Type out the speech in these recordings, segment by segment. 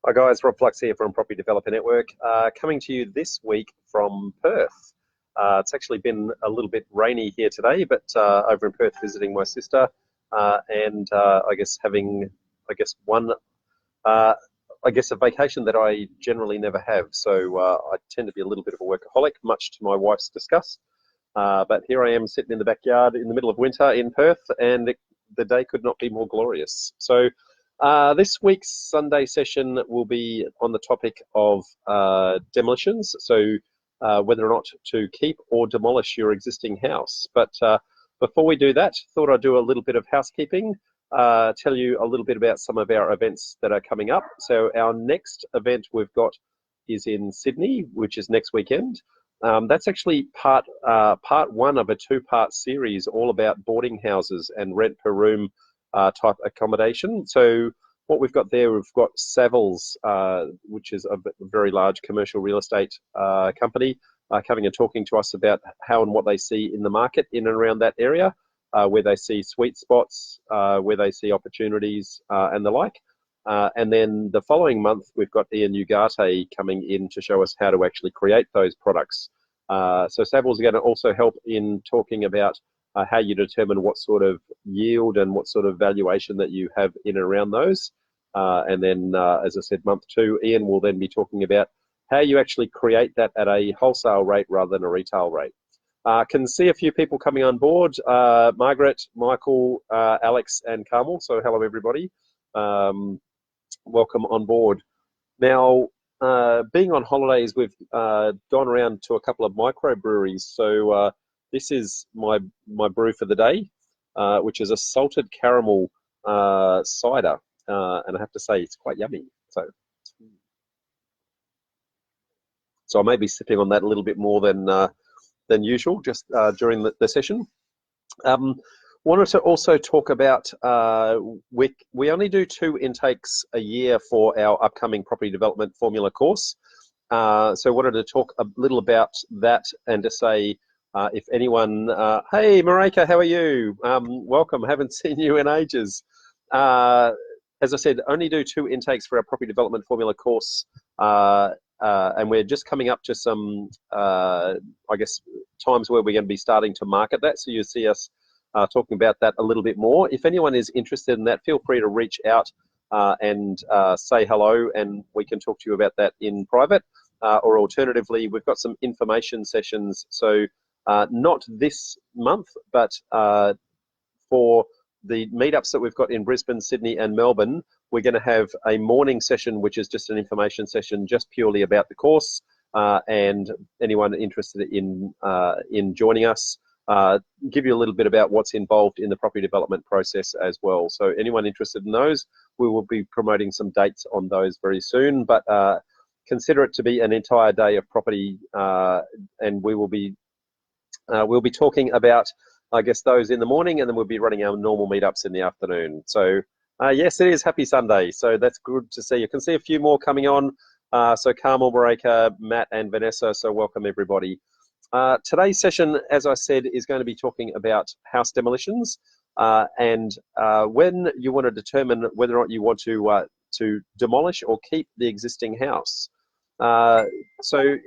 Hi guys, Rob Flux here from Property Developer Network, coming to you this week from Perth. It's actually been a little bit rainy here today, but over in Perth visiting my sister, and I guess having, one, a vacation that I generally never have. So I tend to be a little bit of a workaholic, much to my wife's disgust. But here I am sitting in the backyard in the middle of winter in Perth, and the day could not be more glorious. So this week's Sunday session will be on the topic of demolitions, so whether or not to keep or demolish your existing house. But before we do that, thought I'd do a little bit of housekeeping, tell you a little bit about some of our events that are coming up. So our next event we've got is in Sydney, which is next weekend. That's actually part one of a two-part series all about boarding houses and rent per room type accommodation. So what we've got there, we've got Savills, which is a very large commercial real estate company, coming and talking to us about how and what they see in the market in and around that area, where they see sweet spots, where they see opportunities and the like. And then the following month, we've got Ian Ugarte coming in to show us how to actually create those products. So Savills are going to also help in talking about how you determine what sort of yield and what sort of valuation that you have in and around those. And then, as I said, month two, Ian will then be talking about how you actually create that at a wholesale rate rather than a retail rate. Can see a few people coming on board, Margaret, Michael, Alex and Carmel. So hello, everybody. Welcome on board. Now, being on holidays, we've gone around to a couple of microbreweries. So this is my brew for the day, which is a salted caramel cider, and I have to say it's quite yummy. So I may be sipping on that a little bit more than usual, just during the session. Wanted to also talk about we only do 2 intakes a year for our upcoming property development formula course. So wanted to talk a little about that and to say, if anyone, hey Marika, how are you? Welcome, haven't seen you in ages. As I said, only do 2 intakes for our property development formula course, and we're just coming up to some, times where we're going to be starting to market that. So you'll see us talking about that a little bit more. If anyone is interested in that, feel free to reach out and say hello, and we can talk to you about that in private. Or alternatively, we've got some information sessions. So not this month, but for the meetups that we've got in Brisbane, Sydney and Melbourne, we're going to have a morning session, which is just an information session just purely about the course, and anyone interested in joining us, give you a little bit about what's involved in the property development process as well. So anyone interested in those, we will be promoting some dates on those very soon, but consider it to be an entire day of property, and we'll be talking about, I guess, those in the morning, and then we'll be running our normal meetups in the afternoon. So yes, it is Happy Sunday. So that's good to see. You can see a few more coming on. So Carmel, Marika, Matt and Vanessa. So welcome everybody. Today's session, as I said, is going to be talking about house demolitions, and when you want to determine whether or not you want to demolish or keep the existing house. So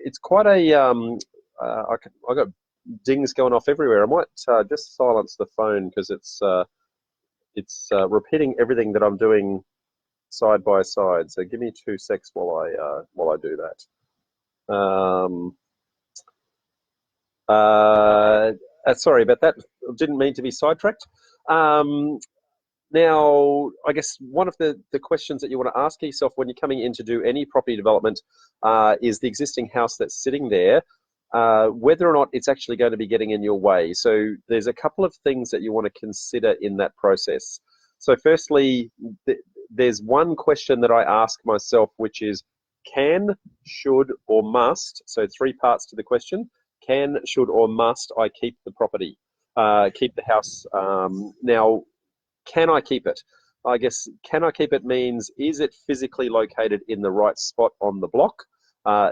it's quite a I got dings going off everywhere. I might just silence the phone because it's repeating everything that I'm doing side by side. So give me 2 secs while I do that. Sorry about that. Didn't mean to be sidetracked. Now, I guess one of the questions that you want to ask yourself when you're coming in to do any property development is the existing house that's sitting there, whether or not it's actually going to be getting in your way. So there's a couple of things that you want to consider in that process. So firstly, there's one question that I ask myself, which is can, should, or must, so 3 parts to the question. Can, should, or must I keep the property, keep the house? Now, can I keep it? I guess, can I keep it means, is it physically located in the right spot on the block?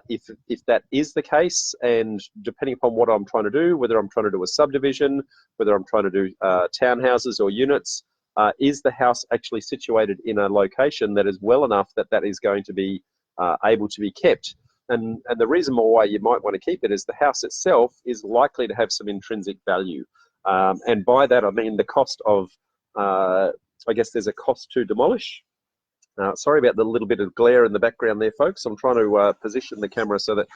If that is the case, and depending upon what I'm trying to do, whether I'm trying to do a subdivision, whether I'm trying to do townhouses or units, is the house actually situated in a location that is well enough that that is going to be able to be kept? And the reason why you might want to keep it is the house itself is likely to have some intrinsic value. And by that, I mean the cost of, I guess there's a cost to demolish. Sorry about the little bit of glare in the background there, folks. I'm trying to position the camera so that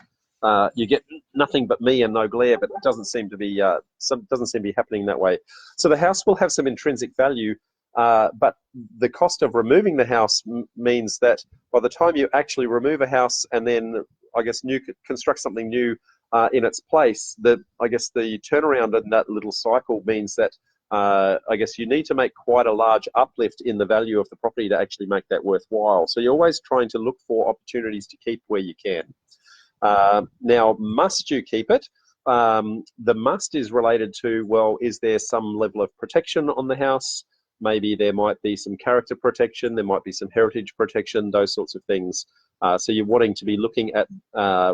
you get nothing but me and no glare, but it doesn't seem to be happening that way. So the house will have some intrinsic value, but the cost of removing the house means that by the time you actually remove a house and then, I guess, construct something new in its place, I guess the turnaround in that little cycle means that I guess you need to make quite a large uplift in the value of the property to actually make that worthwhile. So you're always trying to look for opportunities to keep where you can. Now, must you keep it? The must is related to, well, is there some level of protection on the house? Maybe there might be some character protection, there might be some heritage protection, those sorts of things. So you're wanting to be looking at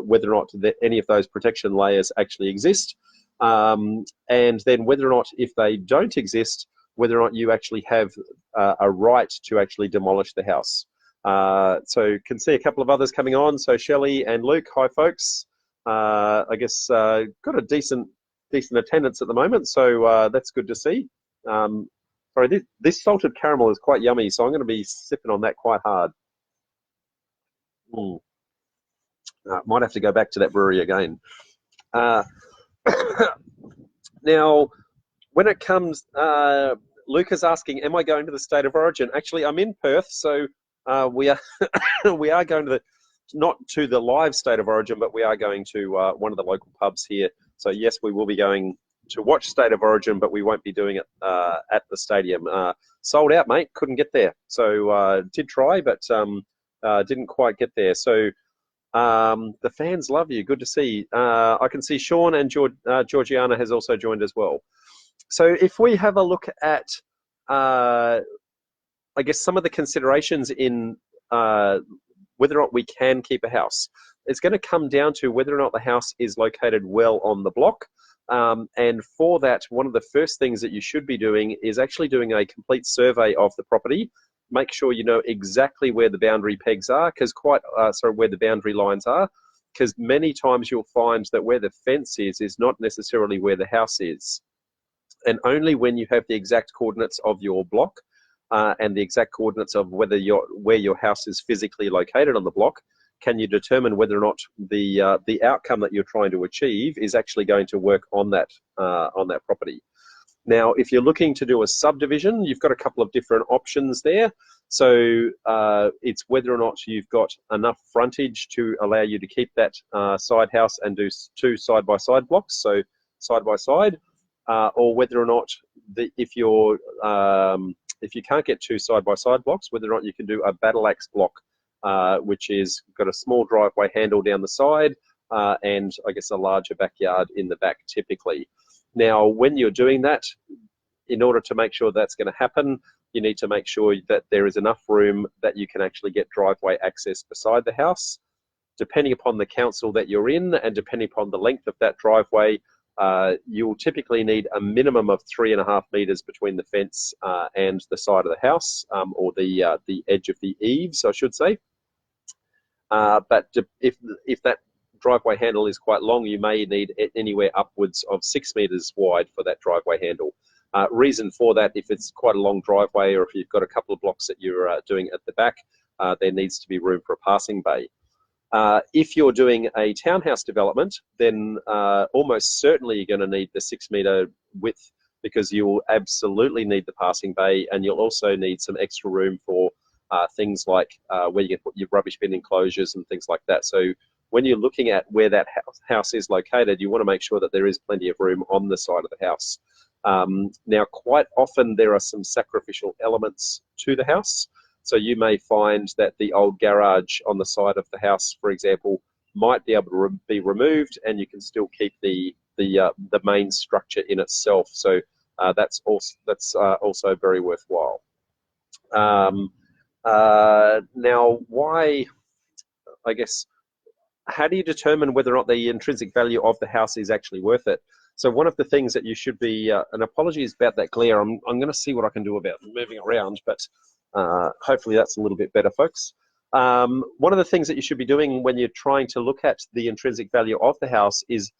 whether or not any of those protection layers actually exist. And then whether or not, if they don't exist, whether or not you actually have a right to actually demolish the house. So can see a couple of others coming on. So Shelley and Luke, hi folks. I guess got a decent attendance at the moment, so that's good to see. Sorry, this salted caramel is quite yummy, so I'm going to be sipping on that quite hard. Might have to go back to that brewery again. Now, when it comes, Luke is asking, am I going to the State of Origin? Actually, I'm in Perth, so we are we are going to not to the live State of Origin, but we are going to one of the local pubs here. So yes, we will be going to watch State of Origin, but we won't be doing it at the stadium. Sold out, mate. Couldn't get there. So did try, but didn't quite get there. So the fans love you. Good to see. I can see Sean and Georgiana has also joined as well. So if we have a look at, I guess, some of the considerations in whether or not we can keep a house, it's going to come down to whether or not the house is located well on the block. And for that, one of the first things that you should be doing is actually doing a complete survey of the property. Make sure you know exactly where the boundary pegs are, because where the boundary lines are, because many times you'll find that where the fence is not necessarily where the house is. And only when you have the exact coordinates of your block and the exact coordinates of where your house is physically located on the block, can you determine whether or not the outcome that you're trying to achieve is actually going to work on that property. Now, if you're looking to do a subdivision, you've got a couple of different options there. So it's whether or not you've got enough frontage to allow you to keep that side house and do two side-by-side blocks, so side by side, or whether or not if you can't get two side-by-side blocks, whether or not you can do a battle axe block, which is got a small driveway handle down the side and I guess a larger backyard in the back typically. Now, when you're doing that, in order to make sure that's going to happen, you need to make sure that there is enough room that you can actually get driveway access beside the house. Depending upon the council that you're in and depending upon the length of that driveway, you'll typically need a minimum of 3.5 meters between the fence and the side of the house, or the edge of the eaves, I should say. But if that driveway handle is quite long, you may need anywhere upwards of 6 meters wide for that driveway handle. Reason for that, if it's quite a long driveway or if you've got a couple of blocks that you're doing at the back, there needs to be room for a passing bay. If you're doing a townhouse development, then almost certainly you're going to need the 6 meter width, because you will absolutely need the passing bay, and you'll also need some extra room for things like where you can put your rubbish bin enclosures and things like that. So when you're looking at where that house is located, you want to make sure that there is plenty of room on the side of the house. Now, quite often there are some sacrificial elements to the house. So you may find that the old garage on the side of the house, for example, might be able to be removed, and you can still keep the main structure in itself. So that's also very worthwhile. Now, why? I guess, how do you determine whether or not the intrinsic value of the house is actually worth it? So one of the things that you should be, and apologies about that glare, I'm going to see what I can do about moving around, but hopefully that's a little bit better, folks. One of the things that you should be doing when you're trying to look at the intrinsic value of the house is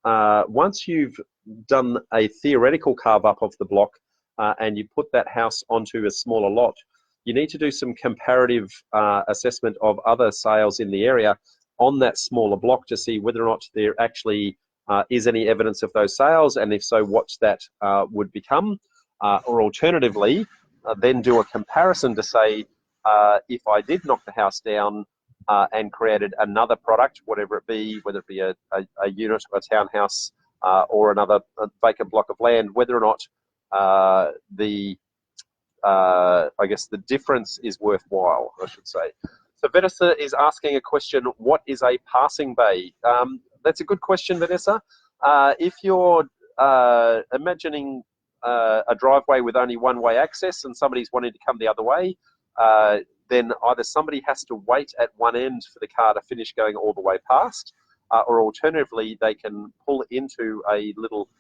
once you've done a theoretical carve up of the block and you put that house onto a smaller lot, you need to do some comparative assessment of other sales in the area on that smaller block to see whether or not there actually is any evidence of those sales, and if so, what that would become, or alternatively, then do a comparison to say, if I did knock the house down and created another product, whatever it be, whether it be a unit, a townhouse, or another vacant block of land, whether or not I guess the difference is worthwhile, I should say. So Vanessa is asking a question, what is a passing bay? That's a good question, Vanessa. If you're imagining a driveway with only one-way access and somebody's wanting to come the other way, then either somebody has to wait at one end for the car to finish going all the way past, or alternatively, they can pull into a little,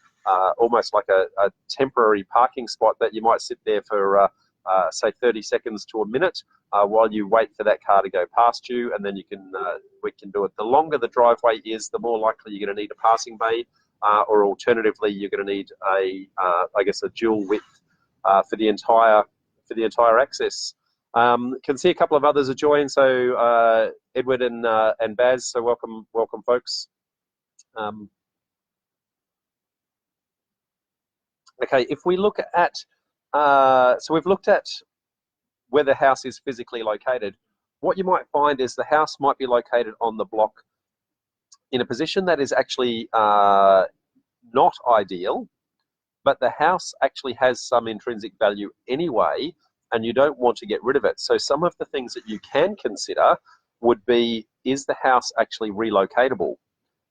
almost like a temporary parking spot that you might sit there for, say, 30 seconds to a minute while you wait for that car to go past you, and then we can do it. The longer the driveway is, the more likely you're going to need a passing bay, or alternatively, you're going to need I guess, a dual width for the entire access. Can see a couple of others are joined. So Edward and Baz. So welcome, folks. Okay, if we look at, so we've looked at where the house is physically located. What you might find is the house might be located on the block in a position that is actually not ideal, but the house actually has some intrinsic value anyway, and you don't want to get rid of it. So some of the things that you can consider would be, is the house actually relocatable?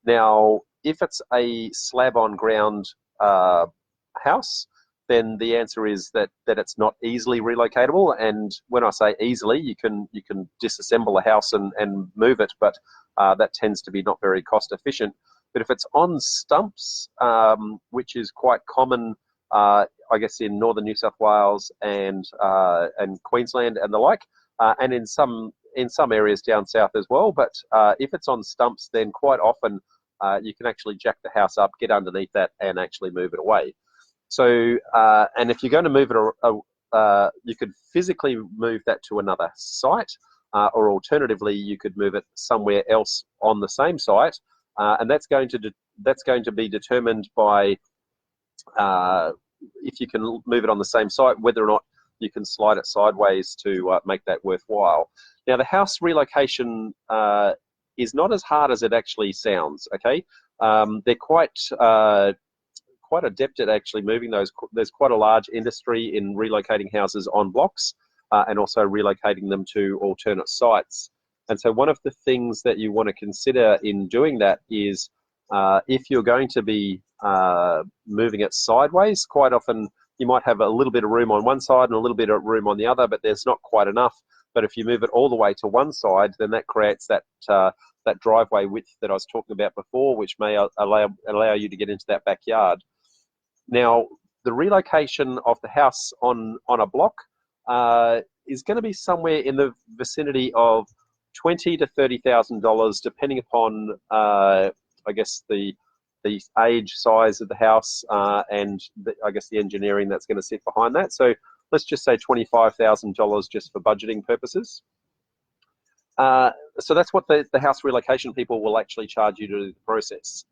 Now, if it's a slab on ground house, then the answer is that it's not easily relocatable. And when I say easily, you can disassemble a house and move it, but that tends to be not very cost efficient. But if it's on stumps, which is quite common, I guess, in northern New South Wales and Queensland and the like, and in some areas down south as well. But if it's on stumps, then quite often you can actually jack the house up, get underneath that, and actually move it away. So, and if you're going to move it, you could physically move that to another site, or alternatively, you could move it somewhere else on the same site, and that's going to be determined by if you can move it on the same site, whether or not you can slide it sideways to make that worthwhile. Now, the house relocation is not as hard as it actually sounds. Okay, they're quite adept at actually moving those. There's quite a large industry in relocating houses on blocks and also relocating them to alternate sites. And so one of the things that you want to consider in doing that is if you're going to be moving it sideways, quite often you might have a little bit of room on one side and a little bit of room on the other, but there's not quite enough. But if you move it all the way to one side, then that creates that driveway width that I was talking about before, which may allow you to get into that backyard. Now, the relocation of the house on a block is going to be somewhere in the vicinity of $20,000 to $30,000, depending upon, I guess, the age, size of the house, and I guess the engineering that's going to sit behind that. So let's just say $25,000 just for budgeting purposes. So that's what the house relocation people will actually charge you to do the process.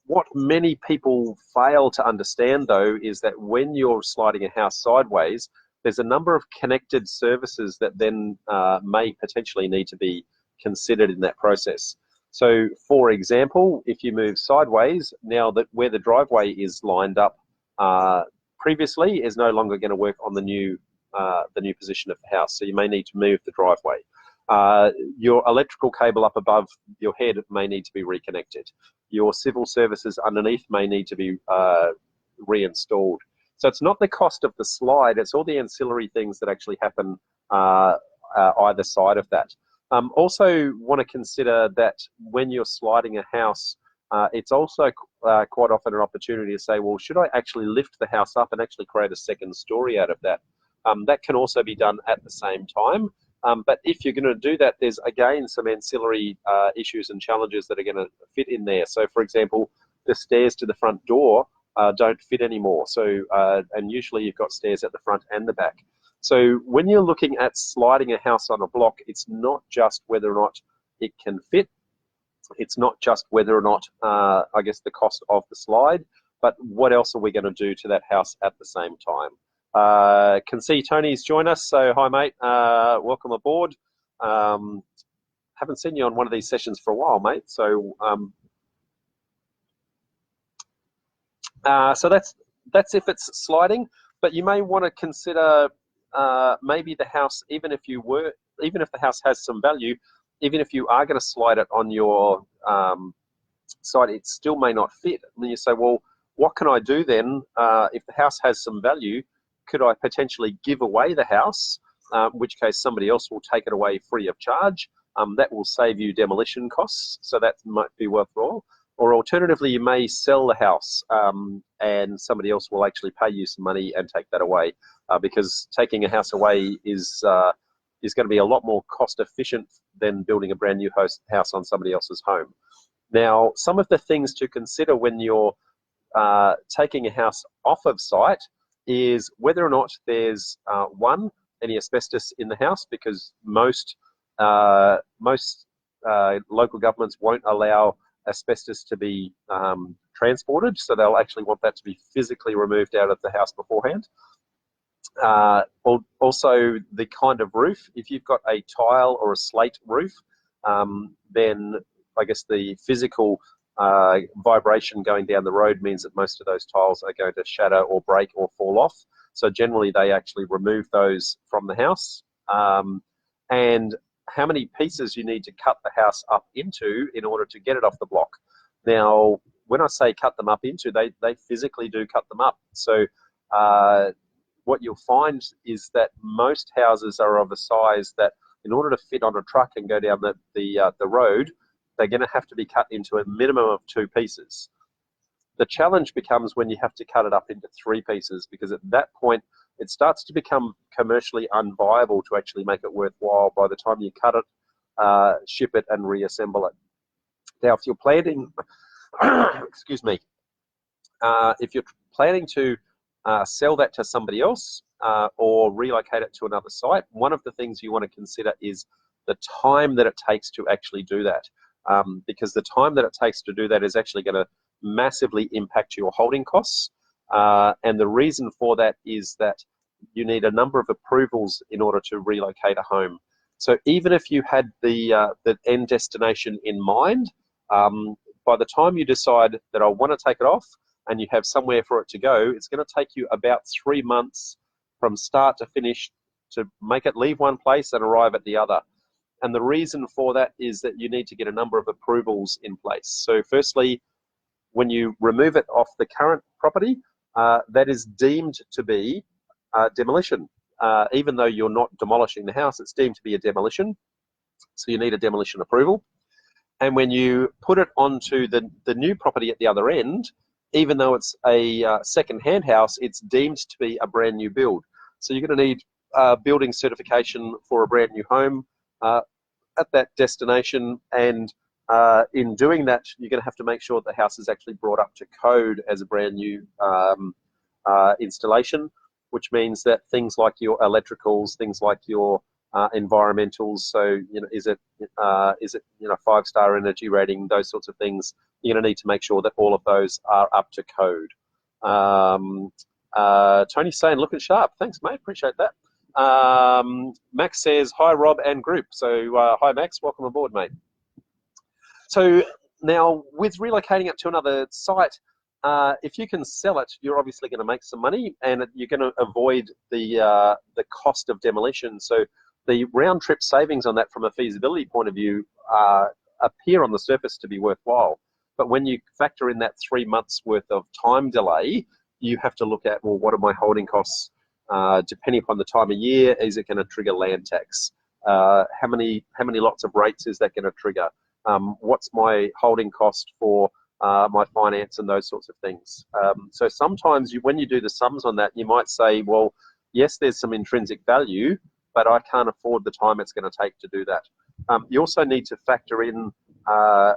What many people fail to understand, though, is that when you're sliding a house sideways, there's a number of connected services that then may potentially need to be considered in that process. So, for example, if you move sideways, now that where the driveway is lined up previously is no longer going to work on the new position of the house. So you may need to move the driveway. Your electrical cable up above your head may need to be reconnected. Your civil services underneath may need to be reinstalled. So it's not the cost of the slide, it's all the ancillary things that actually happen either side of that. Also want to consider that when you're sliding a house, it's also quite often an opportunity to say, well, should I actually lift the house up and actually create a second story out of that? That can also be done at the same time. But if you're going to do that, there's again some ancillary issues and challenges that are going to fit in there. So, for example, the stairs to the front door don't fit anymore. So, and usually you've got stairs at the front and the back. So when you're looking at sliding a house on a block, it's not just whether or not it can fit. It's not just whether or not, I guess, the cost of the slide, but what else are we going to do to that house at the same time? Can see Tony's joined us, so hi mate, welcome aboard. Haven't seen you on one of these sessions for a while, mate. So so that's if it's sliding, but you may want to consider maybe the house, even if the house has some value, even if you are going to slide it on your site, it still may not fit. And then you say, well, what can I do then if the house has some value? Could I potentially give away the house, in which case somebody else will take it away free of charge? That will save you demolition costs, so that might be worthwhile. Or alternatively, you may sell the house and somebody else will actually pay you some money and take that away, because taking a house away is going to be a lot more cost efficient than building a brand new house on somebody else's home. Now, some of the things to consider when you're taking a house off of site is whether or not there's any asbestos in the house, because most local governments won't allow asbestos to be transported, so they'll actually want that to be physically removed out of the house beforehand. Also, the kind of roof. If you've got a tile or a slate roof, then I guess the physical vibration going down the road means that most of those tiles are going to shatter or break or fall off. So generally they actually remove those from the house. And how many pieces you need to cut the house up into in order to get it off the block. Now, when I say cut them up into, they physically do cut them up. So what you'll find is that most houses are of a size that in order to fit on a truck and go down the road, they're going to have to be cut into a minimum of 2 pieces. The challenge becomes when you have to cut it up into 3 pieces, because at that point it starts to become commercially unviable to actually make it worthwhile by the time you cut it, ship it and reassemble it. Now, if you're planning, excuse me, if you're planning to sell that to somebody else or relocate it to another site, one of the things you want to consider is the time that it takes to actually do that. Because the time that it takes to do that is actually going to massively impact your holding costs. And the reason for that is that you need a number of approvals in order to relocate a home. So even if you had the end destination in mind, by the time you decide that I want to take it off and you have somewhere for it to go, it's going to take you about 3 months from start to finish to make it leave one place and arrive at the other. And the reason for that is that you need to get a number of approvals in place. So firstly, when you remove it off the current property, that is deemed to be demolition. Even though you're not demolishing the house, it's deemed to be a demolition. So you need a demolition approval. And when you put it onto the new property at the other end, even though it's a second-hand house, it's deemed to be a brand new build. So you're going to need building certification for a brand new home at that destination, and in doing that, you're going to have to make sure the house is actually brought up to code as a brand new installation, which means that things like your electricals, things like your environmentals, so is it 5-star energy rating, those sorts of things, you're going to need to make sure that all of those are up to code. Tony's saying looking sharp. Thanks, mate, appreciate that. Max says hi Rob and group. So hi Max, welcome aboard, mate. So now with relocating it to another site, if you can sell it, you're obviously going to make some money, and you're going to avoid the cost of demolition. So the round trip savings on that from a feasibility point of view appear on the surface to be worthwhile. But when you factor in that 3 months worth of time delay, you have to look at, well, what are my holding costs? Depending upon the time of year, is it going to trigger land tax? How many lots of rates is that going to trigger? What's my holding cost for my finance and those sorts of things. So sometimes when you do the sums on that, you might say, well, yes, there's some intrinsic value, but I can't afford the time it's going to take to do that. You also need to factor in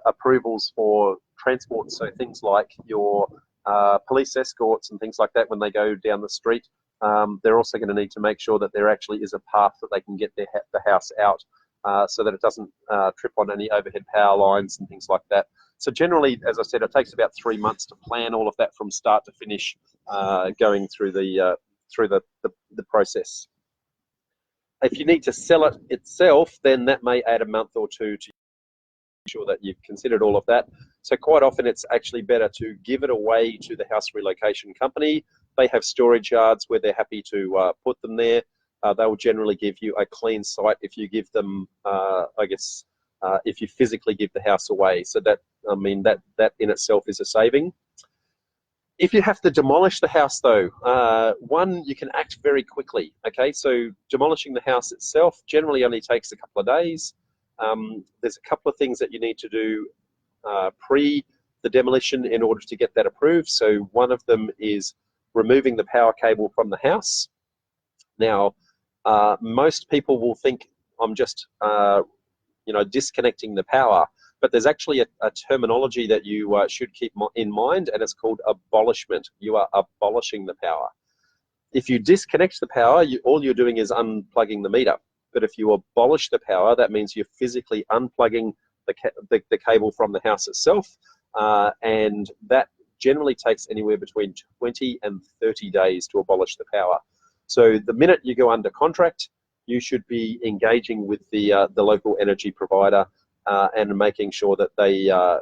approvals for transport, so things like your police escorts and things like that when they go down the street. They're also going to need to make sure that there actually is a path that they can get the house out so that it doesn't trip on any overhead power lines and things like that. So generally, as I said, it takes about 3 months to plan all of that from start to finish, going through the process. If you need to sell it itself, then that may add a month or two to sure that you've considered all of that. So quite often it's actually better to give it away to the house relocation company. They have storage yards where they're happy to put them there. They will generally give you a clean site if you give them, if you physically give the house away. So that in itself is a saving. If you have to demolish the house, though, one, you can act very quickly. Okay, so demolishing the house itself generally only takes a couple of days. There's a couple of things that you need to do pre the demolition in order to get that approved. So one of them is removing the power cable from the house. Now, most people will think I'm just disconnecting the power, but there's actually a terminology that you should keep in mind, and it's called abolishment. You are abolishing the power. If you disconnect the power, all you're doing is unplugging the meter. But if you abolish the power, that means you're physically unplugging the cable from the house itself, and that generally takes anywhere between 20 and 30 days to abolish the power. So the minute you go under contract, you should be engaging with the local energy provider and making sure that they are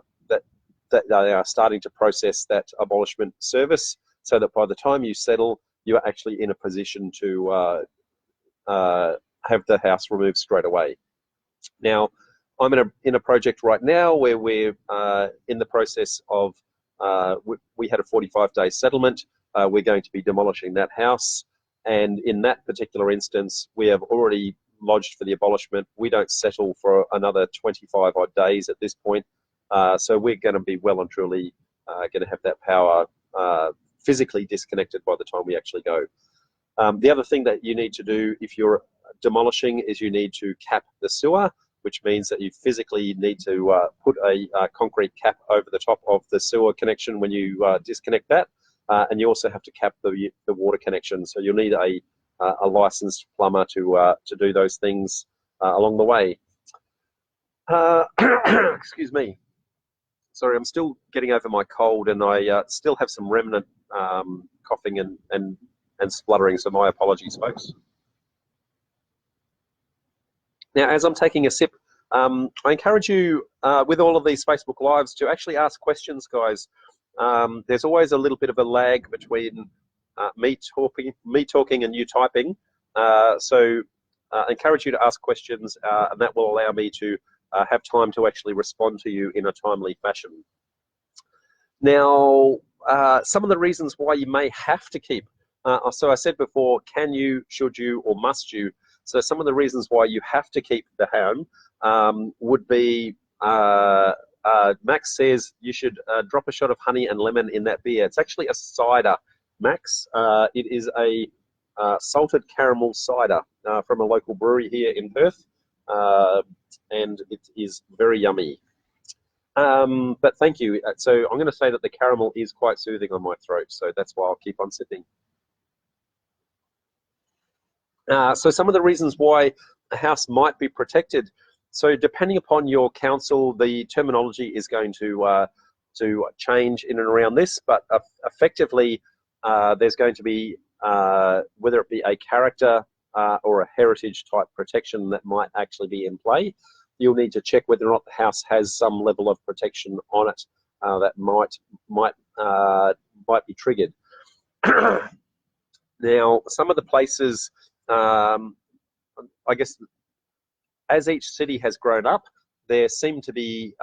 starting to process that abolishment service, so that by the time you settle, you are actually in a position to have the house removed straight away. Now, I'm in a project right now where we're in the process of, we had a 45-day settlement. We're going to be demolishing that house. And in that particular instance, we have already lodged for the abolishment. We don't settle for another 25 odd days at this point. So we're going to be well and truly going to have that power physically disconnected by the time we actually go. The other thing that you need to do if you're demolishing is you need to cap the sewer, which means that you physically need to put a concrete cap over the top of the sewer connection when you disconnect that. And you also have to cap the water connection. So you'll need a licensed plumber to do those things along the way. Excuse me. Sorry, I'm still getting over my cold, and I still have some remnant coughing and spluttering, so my apologies, folks. Now, as I'm taking a sip, I encourage you, with all of these Facebook Lives, to actually ask questions, guys. There's always a little bit of a lag between me talking and you typing. So I encourage you to ask questions, and that will allow me to have time to actually respond to you in a timely fashion. Now, some of the reasons why you may have to keep, so I said before, can you, should you, or must you? So some of the reasons why you have to keep the home would be, Max says you should drop a shot of honey and lemon in that beer. It's actually a cider, Max. It is a salted caramel cider from a local brewery here in Perth, and it is very yummy. But thank you. So I'm going to say that the caramel is quite soothing on my throat, so that's why I'll keep on sipping. So some of the reasons why a house might be protected. So depending upon your council, the terminology is going to change in and around this, but effectively there's going to be, whether it be a character or a heritage type protection that might actually be in play, you'll need to check whether or not the house has some level of protection on it that might be triggered. Now, some of the places, I guess, as each city has grown up, there seem to be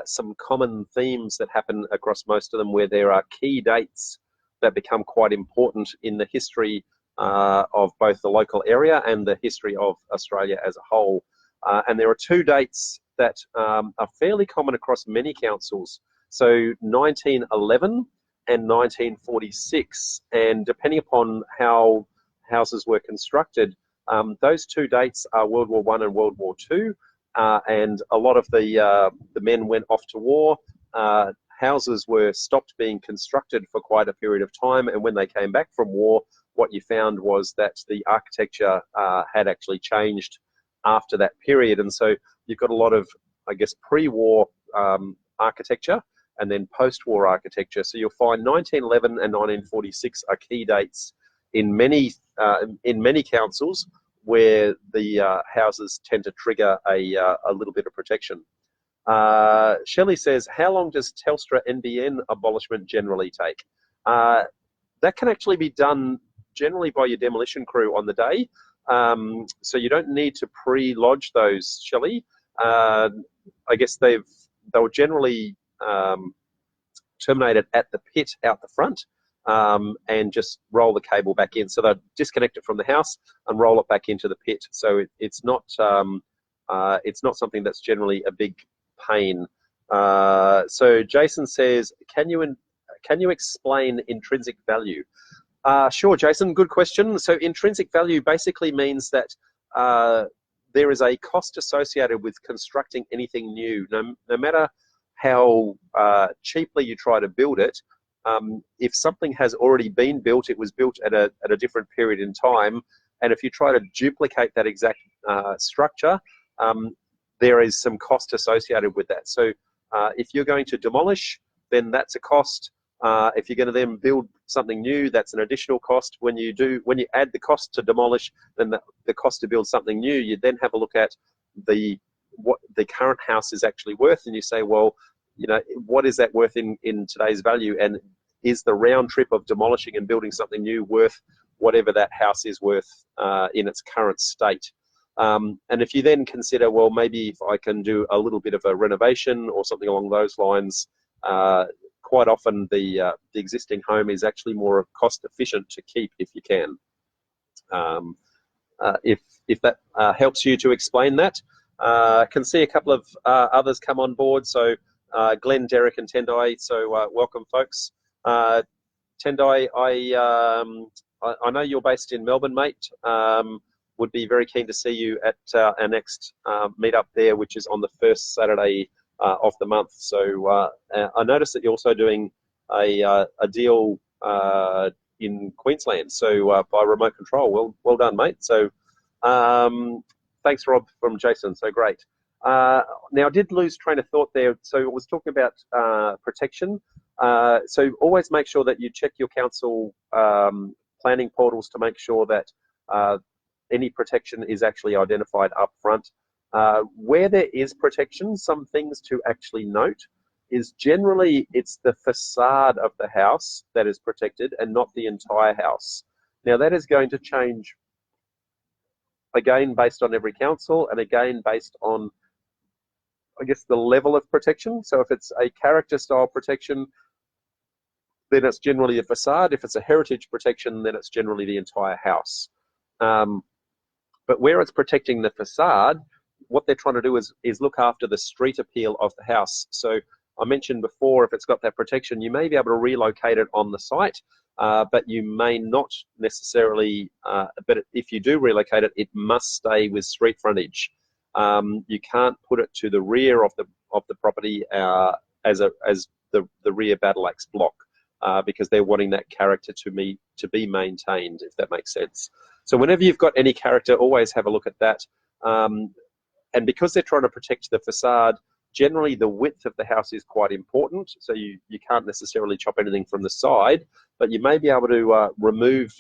some common themes that happen across most of them, where there are key dates that become quite important in the history of both the local area and the history of Australia as a whole. And there are two dates that are fairly common across many councils. So 1911 and 1946, and depending upon how houses were constructed, those two dates are World War I and World War II, and a lot of the men went off to war. Houses were stopped being constructed for quite a period of time, and when they came back from war, what you found was that the architecture had actually changed after that period. And so you've got a lot of, I guess, pre-war architecture and then post-war architecture. So you'll find 1911 and 1946 are key dates in many councils where the houses tend to trigger a little bit of protection. Shelley says, how long does Telstra NBN abolishment generally take? That can actually be done generally by your demolition crew on the day. So you don't need to pre-lodge those, Shelley. I guess they'll generally terminate it at the pit out the front, and just roll the cable back in. So they'll disconnect it from the house and roll it back into the pit. So it's not something that's generally a big pain. So Jason says, can you explain intrinsic value? Sure, Jason, good question. So intrinsic value basically means that there is a cost associated with constructing anything new. No matter how cheaply you try to build it, if something has already been built, it was built at a different period in time, and if you try to duplicate that exact structure, there is some cost associated with that. So if you're going to demolish, then that's a cost. If you're going to then build something new, that's an additional cost. When you add the cost to demolish, then the cost to build something new, you then have a look at what the current house is actually worth, and you say, well, what is that worth in today's value, and is the round trip of demolishing and building something new worth whatever that house is worth in its current state. And if you then consider, well, maybe if I can do a little bit of a renovation or something along those lines, quite often the existing home is actually more cost efficient to keep if you can. If that helps you to explain that. I can see a couple of others come on board. So Glenn, Derek, and Tendai. So welcome, folks. Tendai, I know you're based in Melbourne, mate. Would be very keen to see you at our next meetup there, which is on the first Saturday of the month. So I noticed that you're also doing a deal in Queensland, so by remote control. Well done, mate. So thanks, Rob, from Jason. So great. Now, I did lose train of thought there. So I was talking about protection. So always make sure that you check your council planning portals to make sure that any protection is actually identified up front. Where there is protection, some things to actually note is generally it's the facade of the house that is protected and not the entire house. Now that is going to change again based on every council, and again based on, I guess, the level of protection. So if it's a character style protection, then it's generally a facade. If it's a heritage protection, then it's generally the entire house. But where it's protecting the facade, what they're trying to do is look after the street appeal of the house. So I mentioned before, if it's got that protection, you may be able to relocate it on the site, but you may not necessarily, but if you do relocate it, it must stay with street frontage. You can't put it to the rear of the property as the rear battle axe block, because they're wanting that character to be maintained, if that makes sense. So whenever you've got any character, always have a look at that. And because they're trying to protect the facade, generally the width of the house is quite important. So you can't necessarily chop anything from the side, but you may be able to remove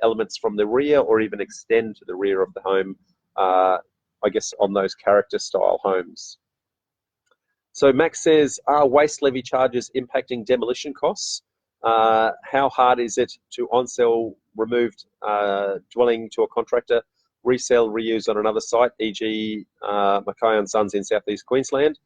elements from the rear or even extend to the rear of the home, I guess, on those character style homes. So Max says, are waste levy charges impacting demolition costs? How hard is it to on-sell removed dwelling to a contractor, resell, reuse on another site, e.g. Mackay & Sons in Southeast Queensland?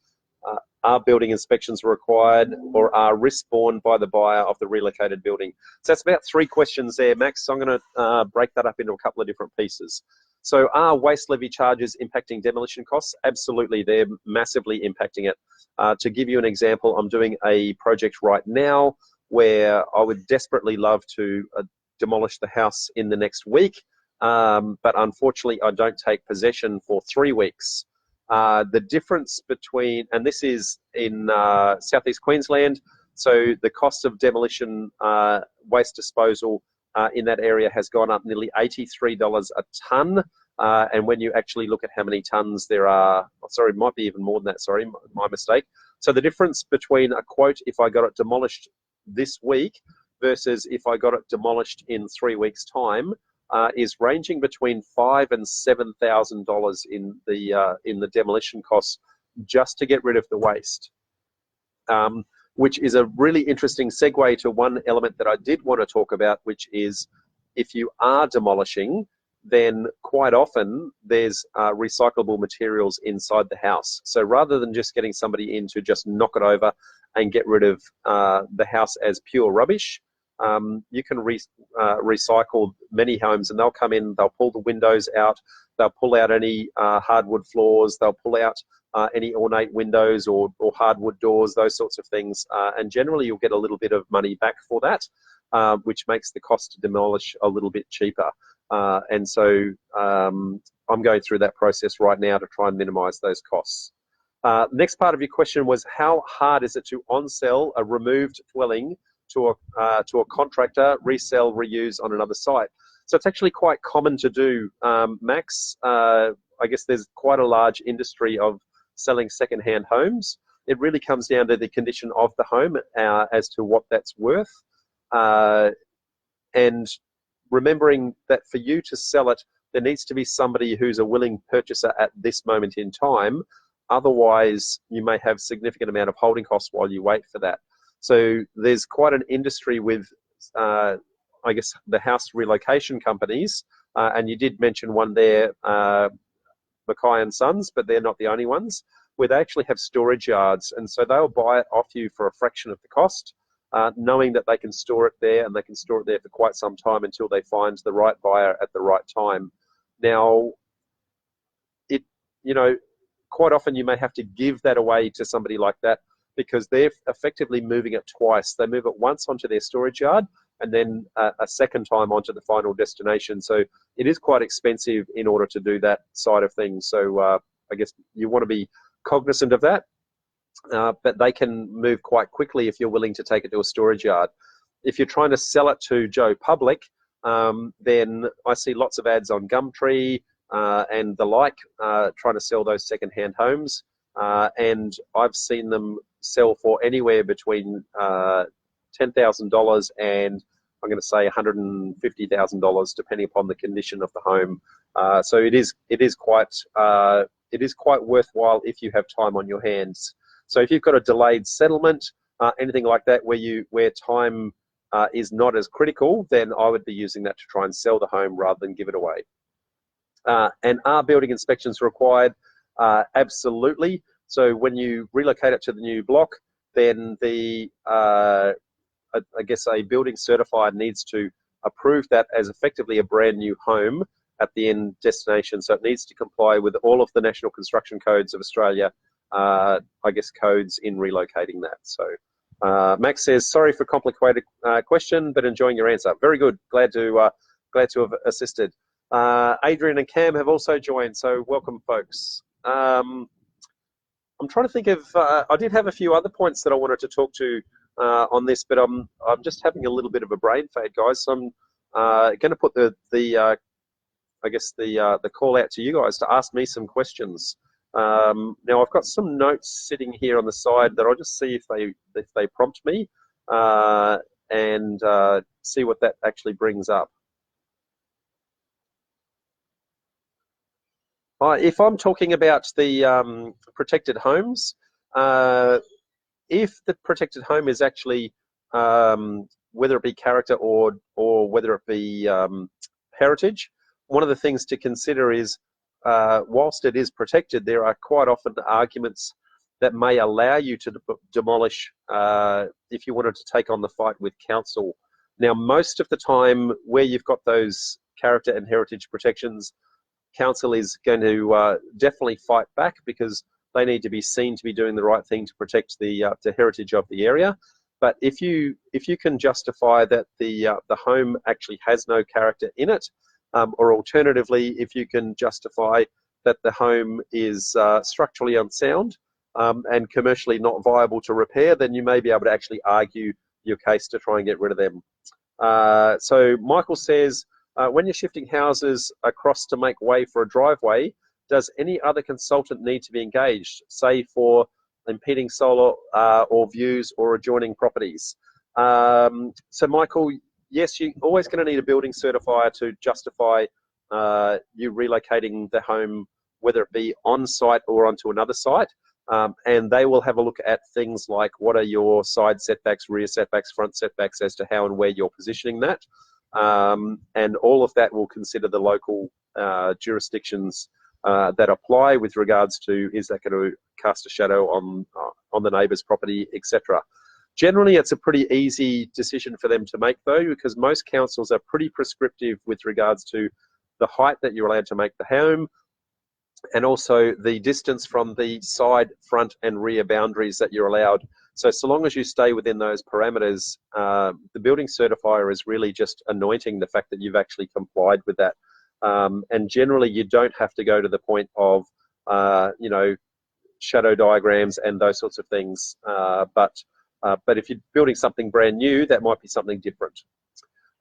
Are building inspections required, or are risks borne by the buyer of the relocated building? So that's about 3 questions there, Max. So I'm going to break that up into a couple of different pieces. So are waste levy charges impacting demolition costs? Absolutely, they're massively impacting it. To give you an example, I'm doing a project right now where I would desperately love to demolish the house in the next week, but unfortunately I don't take possession for 3 weeks. The difference between, and this is in southeast Queensland, so the cost of demolition waste disposal in that area has gone up nearly $83 a tonne. And when you actually look at how many tonnes there are, sorry, it might be even more than that, sorry, my mistake. So the difference between a quote if I got it demolished this week versus if I got it demolished in 3 weeks' time is ranging between $5,000 and $7,000 in the demolition costs just to get rid of the waste, which is a really interesting segue to one element that I did want to talk about, which is if you are demolishing, then quite often there's recyclable materials inside the house. So rather than just getting somebody in to just knock it over and get rid of the house as pure rubbish, you can recycle many homes, and they'll come in, they'll pull the windows out, they'll pull out any hardwood floors, they'll pull out any ornate windows or hardwood doors, those sorts of things. And generally you'll get a little bit of money back for that, which makes the cost to demolish a little bit cheaper. And so I'm going through that process right now to try and minimize those costs. Next part of your question was, how hard is it to on-sell a removed dwelling to a contractor, resell, reuse on another site? So it's actually quite common to do, Max. I guess there's quite a large industry of selling second-hand homes. It really comes down to the condition of the home as to what that's worth. And remembering that for you to sell it, there needs to be somebody who's a willing purchaser at this moment in time. Otherwise, you may have significant amount of holding costs while you wait for that. So there's quite an industry with, I guess, the house relocation companies, and you did mention one there, Mackay and Sons, but they're not the only ones, where they actually have storage yards, and so they'll buy it off you for a fraction of the cost, knowing that they can store it there, and they can store it there for quite some time until they find the right buyer at the right time. Now, quite often you may have to give that away to somebody like that, because they're effectively moving it twice. They move it once onto their storage yard and then a second time onto the final destination. So it is quite expensive in order to do that side of things. So I guess you want to be cognizant of that, but they can move quite quickly if you're willing to take it to a storage yard. If you're trying to sell it to Joe Public, then I see lots of ads on Gumtree and the like, trying to sell those second-hand homes. And I've seen them sell for anywhere between $10,000 and I'm going to say $150,000, depending upon the condition of the home. So it is quite worthwhile if you have time on your hands. So if you've got a delayed settlement, anything like that, where time is not as critical, then I would be using that to try and sell the home rather than give it away. And are building inspections required? Absolutely. So when you relocate it to the new block, then I guess a building certified needs to approve that as effectively a brand new home at the end destination. So it needs to comply with all of the National Construction Codes of Australia, I guess, codes in relocating that. So Max says, sorry for complicated question, but enjoying your answer. Very good. Glad to have assisted. Adrian and Cam have also joined, so welcome, folks. I'm trying to think of, I did have a few other points that I wanted to talk to on this, but I'm just having a little bit of a brain fade, guys. So I'm going to put the call out to you guys to ask me some questions. Now I've got some notes sitting here on the side that I'll just see if they prompt me and see what that actually brings up. If I'm talking about the protected homes, if the protected home is actually, whether it be character or whether it be heritage, one of the things to consider is, whilst it is protected, there are quite often arguments that may allow you to demolish if you wanted to take on the fight with council. Now, most of the time where you've got those character and heritage protections, council is going to definitely fight back because they need to be seen to be doing the right thing to protect the heritage of the area. But if you can justify that the home actually has no character in it, or alternatively, if you can justify that the home is structurally unsound and commercially not viable to repair, then you may be able to actually argue your case to try and get rid of them. So Michael says, when you're shifting houses across to make way for a driveway, does any other consultant need to be engaged, say for impeding solar or views or adjoining properties? So Michael, yes, you're always going to need a building certifier to justify you relocating the home, whether it be on site or onto another site. And they will have a look at things like what are your side setbacks, rear setbacks, front setbacks as to how and where you're positioning that. And all of that will consider the local jurisdictions that apply with regards to is that going to cast a shadow on the neighbour's property, etc. Generally, it's a pretty easy decision for them to make, though, because most councils are pretty prescriptive with regards to the height that you're allowed to make the home, and also the distance from the side, front, and rear boundaries that you're allowed. So long as you stay within those parameters, the building certifier is really just anointing the fact that you've actually complied with that. And generally, you don't have to go to the point of, shadow diagrams and those sorts of things. But if you're building something brand new, that might be something different.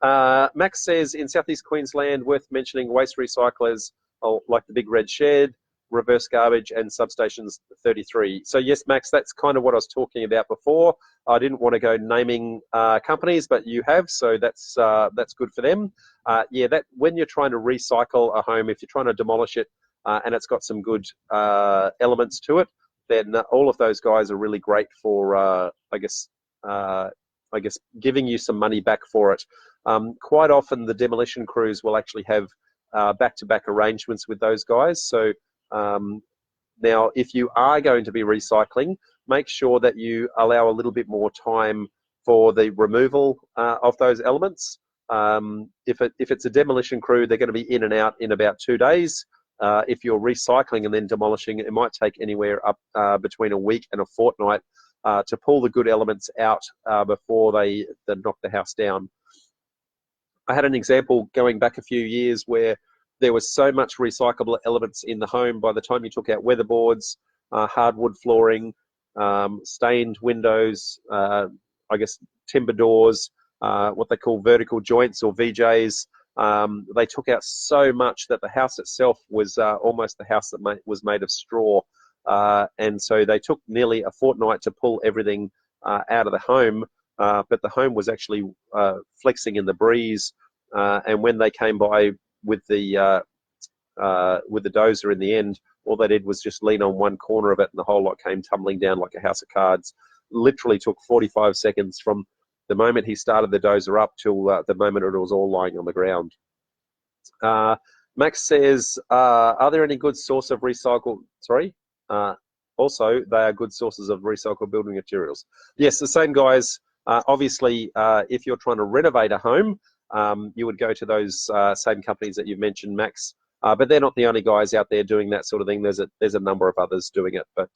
Max says, in Southeast Queensland, worth mentioning waste recyclers like the Big Red Shed, reverse garbage, and substations 33. So yes, Max, that's kind of what I was talking about before. I didn't want to go naming companies, but you have, so that's good for them. Yeah, that when you're trying to recycle a home, if you're trying to demolish it and it's got some good elements to it, then all of those guys are really great for, I guess, giving you some money back for it. Quite often, the demolition crews will actually have back-to-back arrangements with those guys. So now, if you are going to be recycling, make sure that you allow a little bit more time for the removal of those elements. If it's a demolition crew, they're going to be in and out in about 2 days. If you're recycling and then demolishing, it might take anywhere up between a week and a fortnight to pull the good elements out before they knock the house down. I had an example going back a few years where there was so much recyclable elements in the home. By the time you took out weatherboards, hardwood flooring, stained windows, I guess timber doors, what they call vertical joints or VJs, they took out so much that the house itself was almost the house that was made of straw. And so they took nearly a fortnight to pull everything out of the home, but the home was actually flexing in the breeze. And when they came by with the dozer in the end, all they did was just lean on one corner of it and the whole lot came tumbling down like a house of cards. Literally took 45 seconds from the moment he started the dozer up till the moment it was all lying on the ground. Max says, are there any good source of recycled, also, they are good sources of recycled building materials. Yes, the same guys. Obviously, if you're trying to renovate a home, you would go to those same companies that you've mentioned, Max. But they're not the only guys out there doing that sort of thing. There's a number of others doing it, but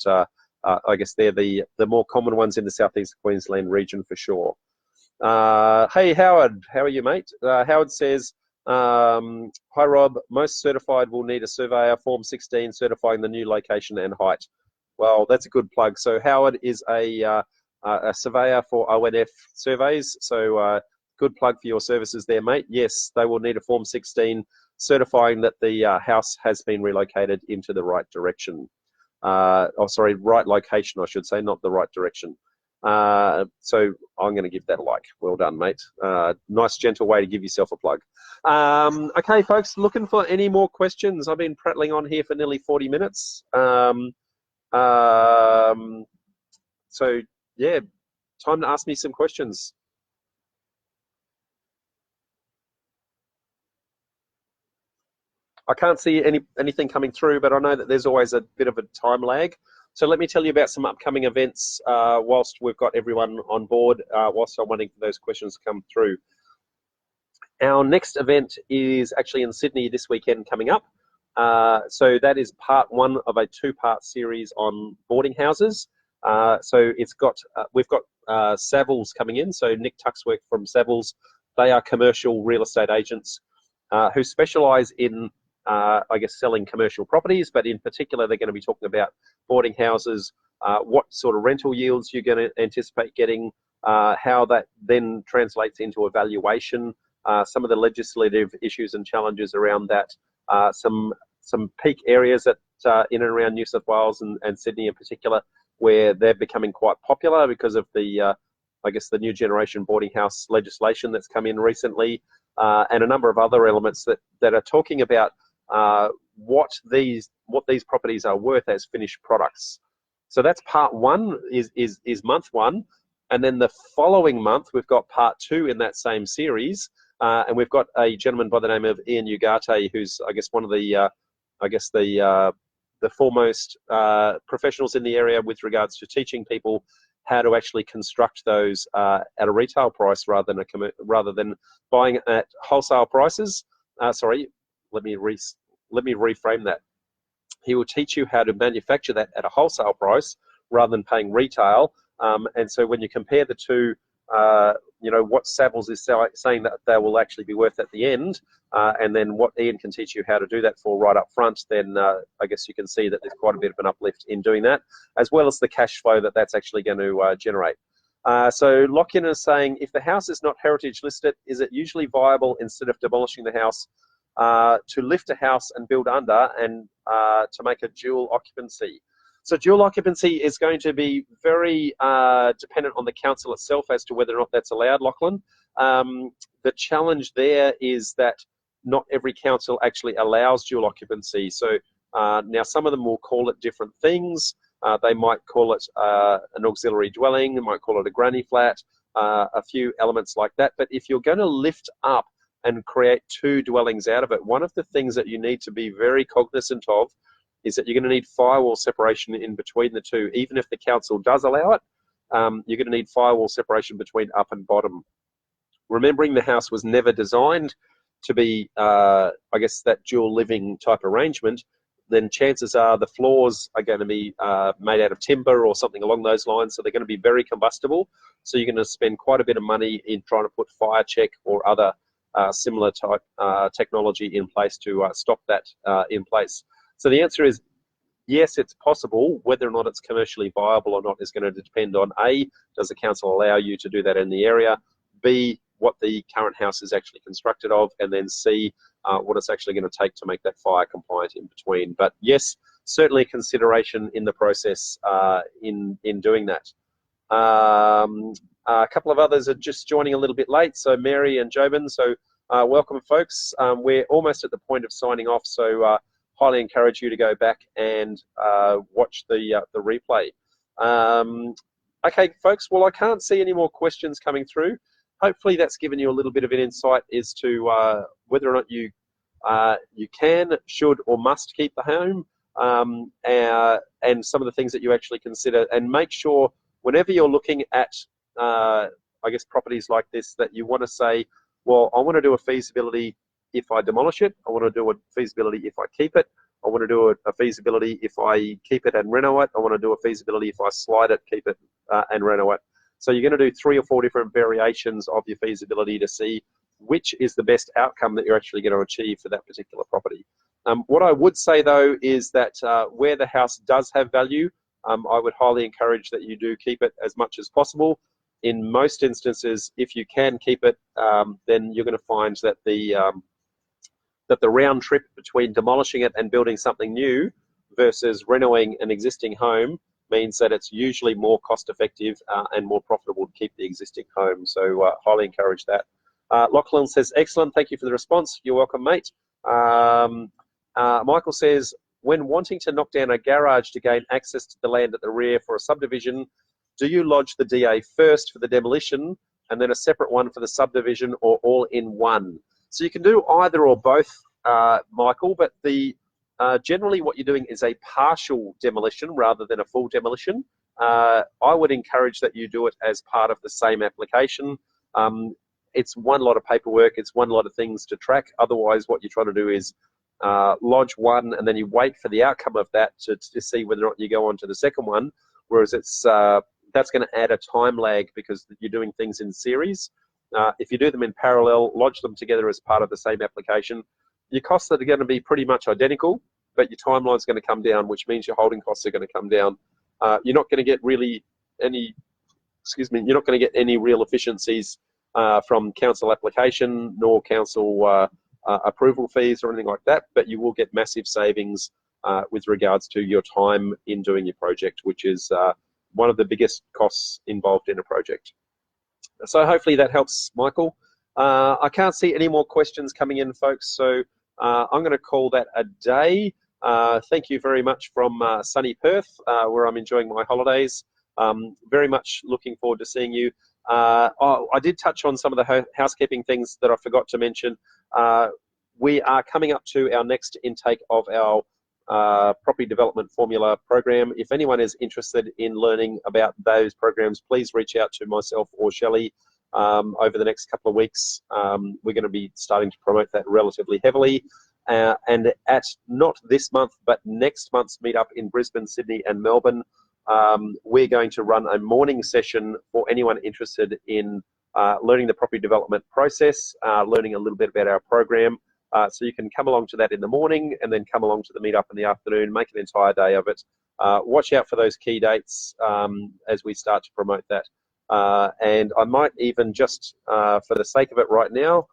I guess they're the more common ones in the Southeast Queensland region for sure. Hey, Howard, how are you, mate? Howard says, hi, Rob. Most certified will need a surveyor, Form 16, certifying the new location and height. Well, that's a good plug. So Howard is a surveyor for ONF surveys. So good plug for your services there, mate. Yes, they will need a Form 16 certifying that the house has been relocated into the right direction. Right location, I should say, not the right direction. So I'm going to give that a like. Well done, mate. Nice, gentle way to give yourself a plug. Okay, folks, looking for any more questions? I've been prattling on here for nearly 40 minutes. So, yeah, time to ask me some questions. I can't see anything coming through, but I know that there's always a bit of a time lag. So let me tell you about some upcoming events whilst we've got everyone on board, whilst I'm waiting for those questions to come through. Our next event is actually in Sydney this weekend coming up. So that is part one of a two-part series on boarding houses. So we've got Savills coming in. So Nick Tuxworth from Savills, they are commercial real estate agents who specialise in, I guess, selling commercial properties, but in particular, they're going to be talking about boarding houses, what sort of rental yields you're going to anticipate getting, how that then translates into a valuation, some of the legislative issues and challenges around that, some peak areas that in and around New South Wales and Sydney in particular, where they're becoming quite popular because of the, I guess, the new generation boarding house legislation that's come in recently, and a number of other elements that are talking about what these properties are worth as finished products. So that's part one, is month one, and then the following month we've got part two in that same series, and we've got a gentleman by the name of Ian Ugarte, who's, I guess, one of the the foremost professionals in the area with regards to teaching people how to actually construct those at a retail price rather than buying at wholesale prices. Sorry, let me reframe that. He will teach you how to manufacture that at a wholesale price rather than paying retail. And so when you compare the two, what Savills is saying that they will actually be worth at the end, and then what Ian can teach you how to do that for right up front, then I guess you can see that there's quite a bit of an uplift in doing that, as well as the cash flow that's actually going to generate. So Lock-in is saying, if the house is not heritage listed, is it usually viable, instead of demolishing the house, to lift a house and build under and to make a dual occupancy? So dual occupancy is going to be very dependent on the council itself as to whether or not that's allowed, Lachlan. The challenge there is that not every council actually allows dual occupancy. So now some of them will call it different things. They might call it an auxiliary dwelling, they might call it a granny flat, a few elements like that. But if you're going to lift up and create two dwellings out of it, one of the things that you need to be very cognizant of is that you're going to need firewall separation in between the two. Even if the council does allow it, you're going to need firewall separation between up and bottom. Remembering the house was never designed to be, I guess, that dual living type arrangement, then chances are the floors are going to be made out of timber or something along those lines, so they're going to be very combustible. So you're going to spend quite a bit of money in trying to put fire check or other similar type technology in place to stop that in place. So the answer is yes, it's possible. Whether or not it's commercially viable or not is going to depend on A, does the council allow you to do that in the area? B, what the current house is actually constructed of, and then C, what it's actually going to take to make that fire compliant in between. But yes, certainly a consideration in the process in doing that. A couple of others are just joining a little bit late, so Mary and Jobin, so welcome folks. We're almost at the point of signing off, so highly encourage you to go back and watch the replay. Okay, folks, well, I can't see any more questions coming through. Hopefully that's given you a little bit of an insight as to whether or not you can, should, or must keep the home, and some of the things that you actually consider. And make sure whenever you're looking at, I guess, properties like this, that you want to say, well, I want to do a feasibility if I demolish it. I want to do a feasibility if I keep it. I want to do a feasibility if I keep it and reno it. I want to do a feasibility if I slide it, keep it, and reno it. So you're going to do 3 or 4 different variations of your feasibility to see which is the best outcome that you're actually going to achieve for that particular property. What I would say, though, is that where the house does have value, I would highly encourage that you do keep it as much as possible. In most instances, if you can keep it, then you're going to find that the round trip between demolishing it and building something new versus renovating an existing home means that it's usually more cost effective and more profitable to keep the existing home. So highly encourage that. Lachlan says, excellent, thank you for the response. You're welcome, mate. Michael says, when wanting to knock down a garage to gain access to the land at the rear for a subdivision, do you lodge the DA first for the demolition and then a separate one for the subdivision, or all in one? So you can do either or both, Michael, but the generally what you're doing is a partial demolition rather than a full demolition. I would encourage that you do it as part of the same application. It's one lot of paperwork, it's one lot of things to track. Otherwise, what you're trying to do is lodge one, and then you wait for the outcome of that to see whether or not you go on to the second one. Whereas that's going to add a time lag because you're doing things in series. If you do them in parallel, lodge them together as part of the same application, your costs are going to be pretty much identical, but your timeline is going to come down, which means your holding costs are going to come down. You're not going to get really any, you're not going to get any real efficiencies from council application nor council approval fees or anything like that, but you will get massive savings with regards to your time in doing your project, which is one of the biggest costs involved in a project. So hopefully that helps, Michael. I can't see any more questions coming in, folks, so I'm going to call that a day. Thank you very much from sunny Perth, where I'm enjoying my holidays. Very much looking forward to seeing you. I did touch on some of the housekeeping things that I forgot to mention. We are coming up to our next intake of our property development formula program. If anyone is interested in learning about those programs, please reach out to myself or Shelley over the next couple of weeks. We're going to be starting to promote that relatively heavily. And at not this month, but next month's meetup in Brisbane, Sydney and Melbourne, we're going to run a morning session for anyone interested in learning the property development process, learning a little bit about our program. So you can come along to that in the morning and then come along to the meetup in the afternoon, make an entire day of it. Watch out for those key dates as we start to promote that. And I might even just, for the sake of it right now,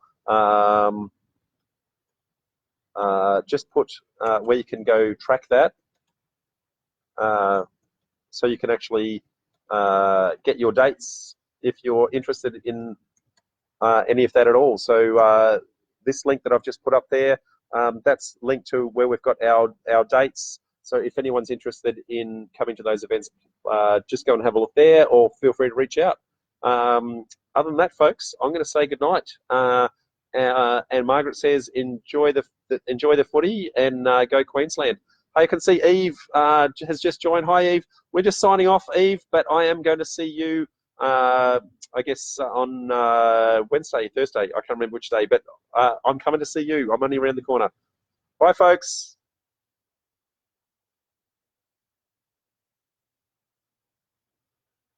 just put where you can go track that. So you can actually get your dates if you're interested in any of that at all. So this link that I've just put up there, that's linked to where we've got our dates. So if anyone's interested in coming to those events, just go and have a look there, or feel free to reach out. Other than that, folks, I'm going to say goodnight. And Margaret says, enjoy the footy and go Queensland. I can see Eve has just joined. Hi, Eve. We're just signing off, Eve, but I am going to see you, I guess, on Wednesday, Thursday. I can't remember which day, but I'm coming to see you. I'm only around the corner. Bye, folks.